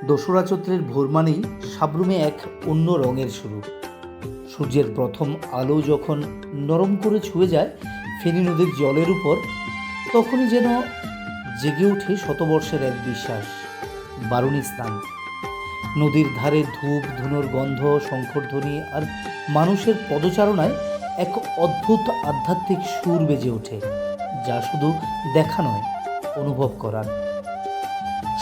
দোসরা চৈত্রের ভোর মানেই সাব্রুমে এক অন্য রঙের শুরু। সূর্যের প্রথম আলো যখন নরম করে ছুঁয়ে যায় ফেনী নদীর জলের উপর, তখনই যেন জেগে ওঠে শতবর্ষের এক বিশ্বাস, বারুণী স্নান। নদীর ধারে ধূপ ধুনোর গন্ধ, শঙ্খধ্বনি আর মানুষের পদচারণায় এক অদ্ভুত আধ্যাত্মিক সুর বেজে ওঠে, যা শুধু দেখা নয়, অনুভব করার।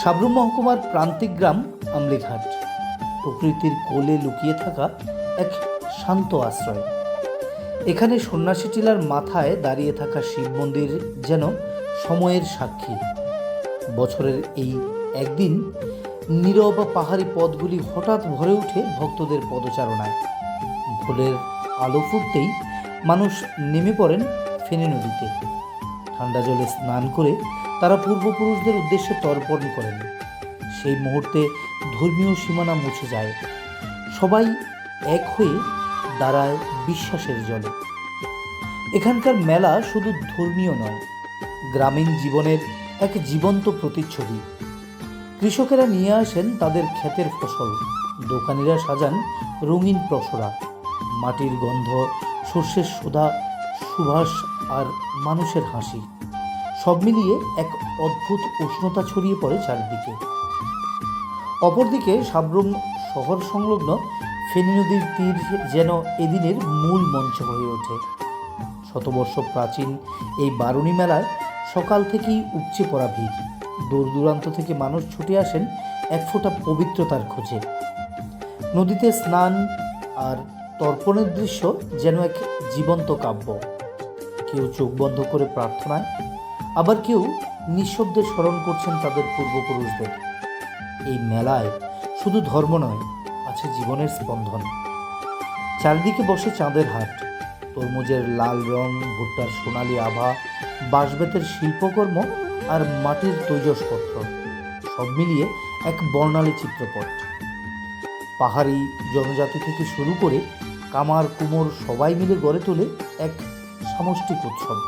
সাব্রুম মহকুমার প্রান্তিক গ্রাম আমলিঘাট প্রকৃতির কোলে লুকিয়ে থাকা এক শান্ত আশ্রয়। এখানে সন্ন্যাসী টিলার মাথায় দাঁড়িয়ে থাকা শিব মন্দির যেন সময়ের সাক্ষী। বছরের এই একদিন নীরব পাহাড়ি পথগুলি হঠাৎ ভরে ওঠে ভক্তদের পদচারণায়। ভোরের আলো ফুটতেই মানুষ নেমে পড়েন ফেনী নদীতে। ঠান্ডা জলে স্নান করে তারা পূর্বপুরুষদের উদ্দেশ্যে তর্পণ করেন। সেই মুহূর্তে ধর্মীয় সীমানা মুছে যায়, সবাই এক হয়ে দাঁড়ায় বিশ্বাসের জলে। এখানকার মেলা শুধু ধর্মীয় নয়, গ্রামীণ জীবনের এক জীবন্ত প্রতিচ্ছবি। কৃষকেরা নিয়ে আসেন তাদের ক্ষেতের ফসল, দোকানিরা সাজান রঙিন পসরা। মাটির গন্ধ, সর্ষের সুধা, সুবাস আর মানুষের হাসি, সব মিলিয়ে এক অদ্ভুত উষ্ণতা ছড়িয়ে পড়ে চারদিকে। অপরদিকে সাব্রুম শহর সংলগ্ন ফেনী নদীর তীর যেন এদিনের মূল মঞ্চ হয়ে ওঠে। শতবর্ষ প্রাচীন এই বারুণী মেলায় সকাল থেকেই উপচে পড়া ভিড়। দূর দূরান্ত থেকে মানুষ ছুটে আসেন এক ফোঁটা পবিত্রতার খোঁজে। নদীতে স্নান আর তর্পণের দৃশ্য যেন এক জীবন্ত কাব্য। কেউ চোখ বন্ধ করে প্রার্থনায়, আবার কেউ নিঃশব্দে স্মরণ করছেন তাদের পূর্বপুরুষদের। এই মেলায় শুধু ধর্ম নয়, আছে জীবনের স্পন্দন। চারদিকে বসে চাঁদের হাট, তরমুজের লাল রং, ভুট্টার সোনালি আভা, বাঁশবেতের শিল্পকর্ম আর মাটির তৈজসপত্র, সব মিলিয়ে এক বর্ণালী চিত্রপট। পাহাড়ি জনজাতি থেকে শুরু করে কামার কুমোর সবাই মিলে গড়ে তোলে এক সামষ্টিক উৎসব।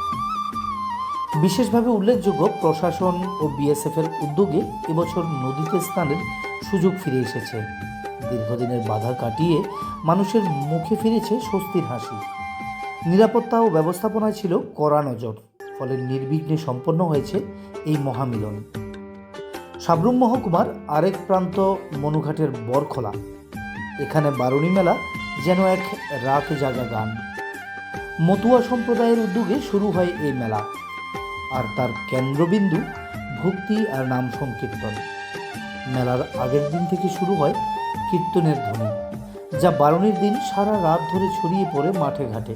বিশেষভাবে উল্লেখযোগ্য, প্রশাসন ও বিএসএফের উদ্যোগে এবছর নদীতে স্নানের সুযোগ ফিরে এসেছে। দীর্ঘদিনের বাধা কাটিয়ে মানুষের মুখে ফিরেছে স্বস্তির হাসি। নিরাপত্তা ও ব্যবস্থাপনায় ছিল কড়া নজর, ফলে নির্বিঘ্নে সম্পন্ন হয়েছে এই মহামিলন। সাব্রুম মহকুমার আরেক প্রান্ত মনুঘাটের বরখোলা। এখানে বারুণী মেলা যেন এক রাত জাগা গান। মতুয়া সম্প্রদায়ের উদ্যোগে শুরু হয় এই মেলা, আর তার কেন্দ্রবিন্দু ভক্তি আর নাম সংকীর্তন। মেলার আগের দিন থেকে শুরু হয় কীর্তনের ধ্বনি, যা বারুণীর দিন সারা রাত ধরে ছড়িয়ে পড়ে মাঠে ঘাটে।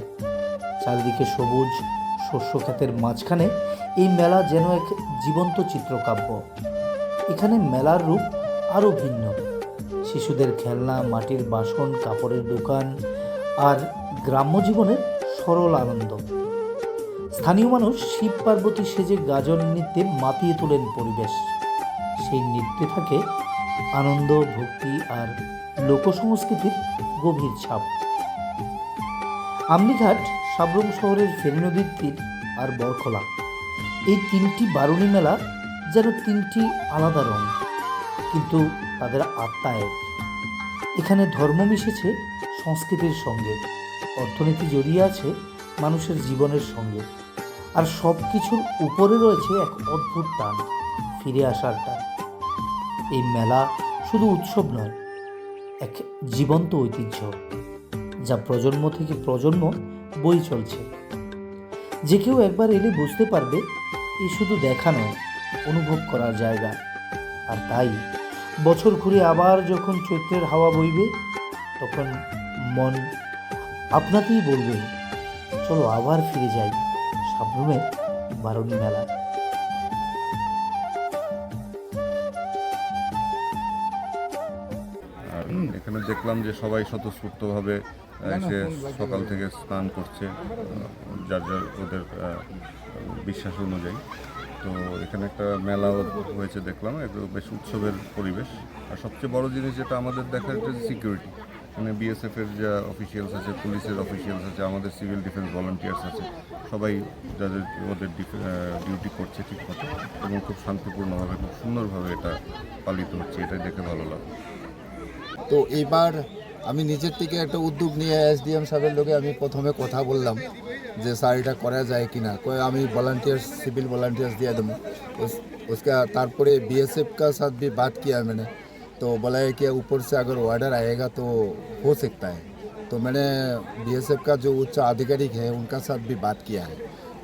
চারদিকে সবুজ শস্য ক্ষেতের মাঝখানে এই মেলা যেন এক জীবন্ত চিত্রকাব্য। এখানে মেলার রূপ আরও ভিন্ন। শিশুদের খেলনা, মাটির বাসন, কাপড়ের দোকান আর গ্রাম্য জীবনের সরল আনন্দ। স্থানীয় মানুষ শিব পার্বতী সেজে গাজন নৃত্যে মাতিয়ে তোলেন পরিবেশ। সেই নৃত্যে থাকে আনন্দ, ভক্তি আর লোকসংস্কৃতির গভীর ছাপ। আমলিঘাট, সাব্রুম শহরের ফেনী নদীর তীর আর বরখোলা, এই তিনটি বারুণী মেলা যেন তিনটি আলাদা রং, কিন্তু তাদের আত্মা এক। এখানে ধর্ম মিশেছে সংস্কৃতির সঙ্গে, অর্থনীতি জড়িয়ে আছে মানুষের জীবনের সঙ্গে, আর সব কিছুর উপরে রয়েছে এক অদ্ভুত টান, ফিরে আসার টান। এই মেলা শুধু উৎসব নয়, এক জীবন্ত ঐতিহ্য, যা প্রজন্ম থেকে প্রজন্ম বয়ে চলছে। যে কেউ একবার এলে বুঝতে পারবে, এই শুধু দেখা নয়, অনুভব করার জায়গা। আর তাই বছর ঘুরে আবার যখন চৈত্রের হাওয়া বইবে, তখন মন আপনাতেই বলবে, চলো আবার ফিরে যাই সাব্রুমের বারুণী মেলা। আর এখানে দেখলাম যে সবাই স্বতঃস্ফূর্তভাবে এসে সকাল থেকে স্নান করছে, যার যার ওদের বিশ্বাস অনুযায়ী। তো এখানে একটা মেলাও হয়েছে দেখলাম, একটু বেশ উৎসবের পরিবেশ। আর সবচেয়ে বড় জিনিস যেটা আমাদের দেখার, এটা সিকিউরিটি। মানে বিএসএফের যা অফিসিয়ালস আছে, পুলিশের অফিসিয়ালস আছে, আমাদের সিভিল ডিফেন্স ভলান্টিয়ার্স আছে, সবাই যাদের ওদের ডিউটি করছে ঠিকমতো এবং খুব শান্তিপূর্ণভাবে, খুব সুন্দরভাবে এটা পালিত হচ্ছে, এটা দেখে ভালো লাগে। তো এইবার আমি নিজের থেকে একটা উদ্যোগ নিয়ে এসডিএম সাহেবের লোকে আমি প্রথমে কথা বললাম যে স্যার এটা করা যায় কি না, আমি वॉलंटियर्स सिविल वॉलंटियर्स दिया दूँ उसका तारपरे बीएसएफ का साथ भी बात किया मैंने, तो बोला है कि ऊपर से अगर ऑर्डर आएगा तो हो सकता है। तो मैंने बीएसएफ का जो उच्च अधिकारिक है उनका साथ भी बात किया है।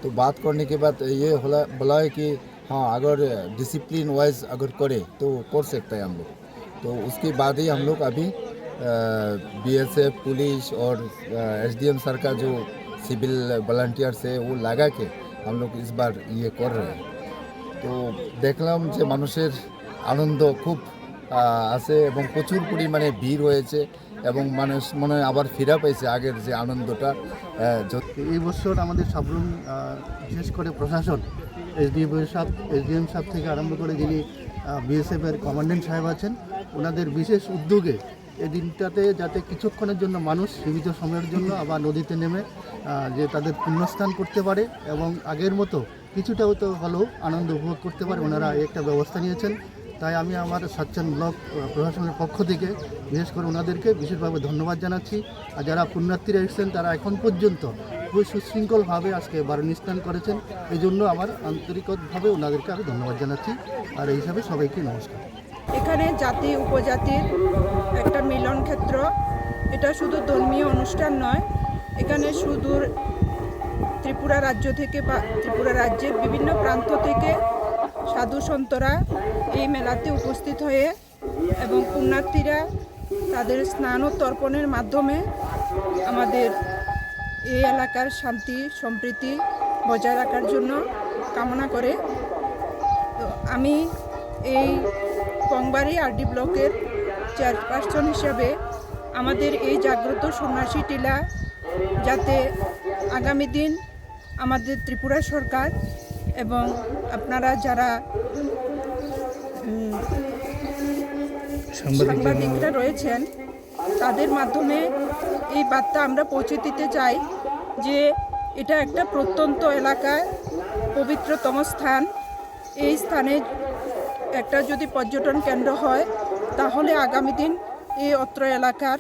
तो बात करने के बाद ये बोला है कि हाँ अगर डिसिप्लिन वाइज अगर करे तो कर सकते हैं हम लोग। तो उसके बाद ही हम लोग अभी बीएसएफ पुलिस और एसडीएम सर का जो सिविल वॉलंटियर्स है वो लगा के हम लोग इस बार ये कर रहे हैं। तो দেখলাম যে মানুষের আনন্দ খুব আছে এবং প্রচুর পরিমাণে ভিড় হয়েছে এবং মানুষ মনে হয় আবার ফিরে পেয়েছে আগের যে আনন্দটা। এই বছর আমাদের সাবরুম বিশেষ করে প্রশাসন এসডিএম সাহেব থেকে আরম্ভ করে যিনি বিএসএফের কমান্ডেন্ট সাহেব আছেন, ওনাদের বিশেষ উদ্যোগে এই দিনটাতে যাতে কিছুক্ষণের জন্য মানুষ সীমিত সময়ের জন্য আবার নদীতে নেমে যে তাদের পুণ্যস্নান করতে পারে এবং আগের মতো কিছুটা হতো হলেও আনন্দ উপভোগ করতে পারে, ওনারা এই একটা ব্যবস্থা নিয়েছেন। তাই আমি আমার সাতচান ব্লক প্রশাসনের পক্ষ থেকে বিশেষ করে ওনাদেরকে বিশেষভাবে ধন্যবাদ জানাচ্ছি। আর যারা পুণ্যার্থীরা এসেছেন তারা এখন পর্যন্ত খুবই সুশৃঙ্খলভাবে আজকে বারুণী স্নান করেছেন, এই জন্য আমার আন্তরিকভাবে ওনাদেরকে আমি ধন্যবাদ জানাচ্ছি। আর এই হিসাবে সবাইকে নমস্কার। এখানে জাতি উপজাতির একটা মিলন ক্ষেত্র, এটা শুধু ধর্মীয় অনুষ্ঠান নয়, এখানে সুদূর ত্রিপুরা রাজ্য থেকে বা ত্রিপুরা রাজ্যের বিভিন্ন প্রান্ত থেকে সাধু সন্তরা এই মেলাতে উপস্থিত হয়ে এবং পুণ্যার্থীরা তাদের স্নান ও তর্পণের মাধ্যমে আমাদের এই এলাকার শান্তি সম্প্রীতি বজায় রাখার জন্য কামনা করে। তো আমি এই পংবাড়ি আরডি ব্লকের চেয়ারপারসন হিসাবে আমাদের এই জাগ্রত সন্ন্যাসী টিলা যাতে আগামী দিন আমাদের ত্রিপুরা সরকার এবং আপনারা যারা সাংবাদিকরা রয়েছেন তাদের মাধ্যমে এই বার্তা আমরা পৌঁছে দিতে চাই যে এটা একটা প্রত্যন্ত এলাকায় পবিত্রতম স্থান। এই স্থানে একটা যদি পর্যটন কেন্দ্র হয় তাহলে আগামী দিন এই অত্র এলাকার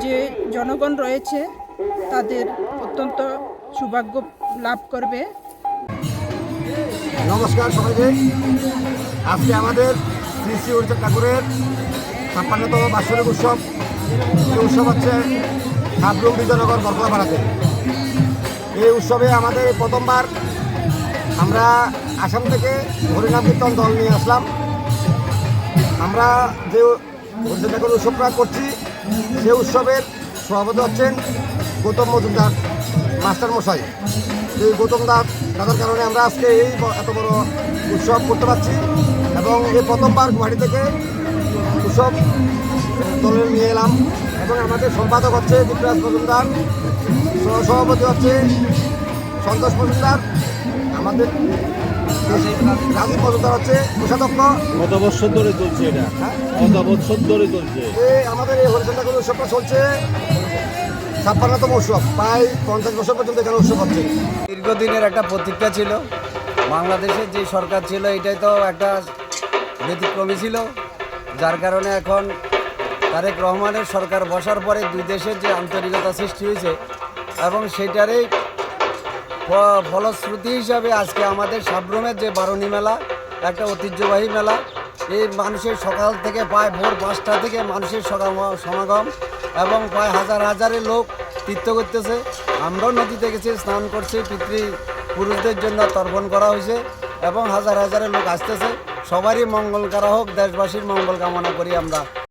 যে জনগণ রয়েছে তাদের অত্যন্ত সৌভাগ্য লাভ করবে। নমস্কার সবাইকে। আজকে আমাদের শ্রী শ্রী হরিচাঁদ ঠাকুরের ৫৬তম বাৎসরিক উৎসব। এই উৎসব হচ্ছে সাবরুম বিজয়নগর বরকলাপাড়াতে। এই উৎসবে আমাদের প্রথমবার আমরা আসাম থেকে হরিনাম কীর্তন দল নিয়ে আসলাম। আমরা যে হরিচাঁদ ঠাকুর উৎসবটা করছি সে উৎসবের সভাপতি হচ্ছেন গৌতম মজুমদার মাস্টার মশাই। এই গৌতম দাদার কারণে আমরা আজকে এই এত বড় উৎসব করতে পারছি এবং এই প্রথমবার গুয়াহাটি থেকে উৎসব দলের নিয়ে এলাম এবং আমাদের সম্পাদক হচ্ছে দীপরাজ মজুমদার, সহসভাপতি হচ্ছে সন্তোষ মজুমদার, আমাদের রাজীব মজুমদার হচ্ছে কোষাধ্যক্ষ। কত বছর ধরে চলছে এটা? কত বছর ধরে চলছে আমাদের এই হরিচাঁদ ঠাকুর উৎসবটা চলছে ৫৬তম উৎসব, প্রায় ৫০ বছর পর্যন্ত এখানে উৎসব হচ্ছে। দীর্ঘদিনের একটা প্রতীক্ষা ছিল। বাংলাদেশের যে সরকার ছিল এটাই তো একটা ব্যতিক্রমী ছিল, যার কারণে এখন তারেক রহমানের সরকার বসার পরে দুই দেশের যে আন্তরিকতা সৃষ্টি হয়েছে এবং সেটারই ফলশ্রুতি হিসাবে আজকে আমাদের সাবরুমের যে বারুণী মেলা একটা ঐতিহ্যবাহী মেলা। এই মানুষের সকাল থেকে প্রায় ভোর ৫টা থেকে মানুষের সমাগম এবং প্রায় হাজার হাজারের লোক তীর্থ করতেছে। আমরাও নদীতে গেছি, স্নান করছি, পিতৃপুরুষদের জন্য তর্পণ করা হয়েছে এবং হাজার হাজারের লোক আসতেছে। সবারই মঙ্গল করা হোক, দেশবাসীর মঙ্গল কামনা করি আমরা।